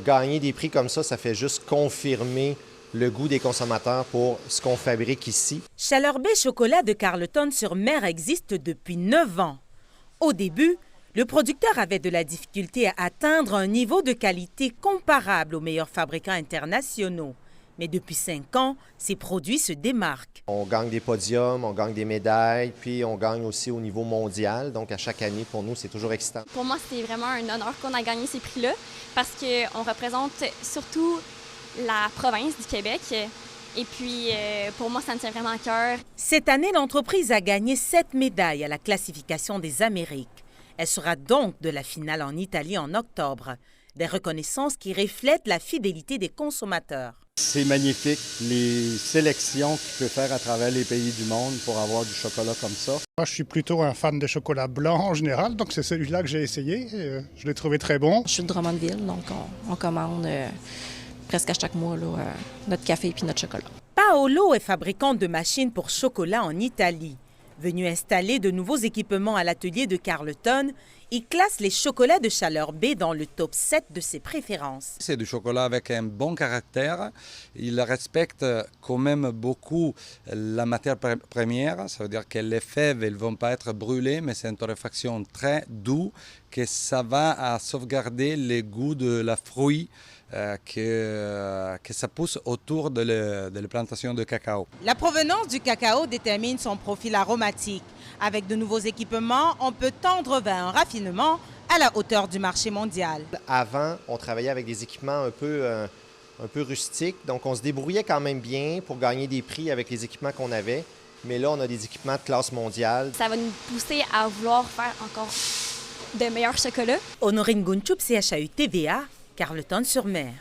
gagner des prix comme ça fait juste confirmer le goût des consommateurs pour ce qu'on fabrique ici. Chaleur Bay Chocolat de Carleton-sur-Mer existe depuis 9 ans. Au début, le producteur avait de la difficulté à atteindre un niveau de qualité comparable aux meilleurs fabricants internationaux. Mais depuis 5 ans, ses produits se démarquent. On gagne des podiums, on gagne des médailles, puis on gagne aussi au niveau mondial. Donc, à chaque année, pour nous, c'est toujours excitant. Pour moi, c'est vraiment un honneur qu'on a gagné ces prix-là parce qu'on représente surtout la province du Québec. Et puis, pour moi, ça me tient vraiment à cœur. Cette année, l'entreprise a gagné 7 médailles à la classification des Amériques. Elle sera donc de la finale en Italie en octobre. Des reconnaissances qui reflètent la fidélité des consommateurs. C'est magnifique, les sélections qu'il peut faire à travers les pays du monde pour avoir du chocolat comme ça. Moi, je suis plutôt un fan de chocolat blanc en général, donc c'est celui-là que j'ai essayé. Je l'ai trouvé très bon. Je suis de Drummondville, donc on commande presque à chaque mois là, notre café et notre chocolat. Paolo est fabricant de machines pour chocolat en Italie. Venu installer de nouveaux équipements à l'atelier de Carleton, il classe les chocolats de Chaleur Bay dans le top 7 de ses préférences. C'est du chocolat avec un bon caractère. Il respecte quand même beaucoup la matière première. Ça veut dire que les fèves ne vont pas être brûlées, mais c'est une torréfaction très douce, que ça va à sauvegarder les goûts de la fruit que ça pousse autour de la plantation de cacao. La provenance du cacao détermine son profil aromatique. Avec de nouveaux équipements, on peut tendre vers un raffinement à la hauteur du marché mondial. Avant, on travaillait avec des équipements un peu rustiques, donc on se débrouillait quand même bien pour gagner des prix avec les équipements qu'on avait. Mais là, on a des équipements de classe mondiale. Ça va nous pousser à vouloir faire encore de meilleurs chocolats. Honorine Gunchoup, CHAU TVA, Carleton-sur-Mer.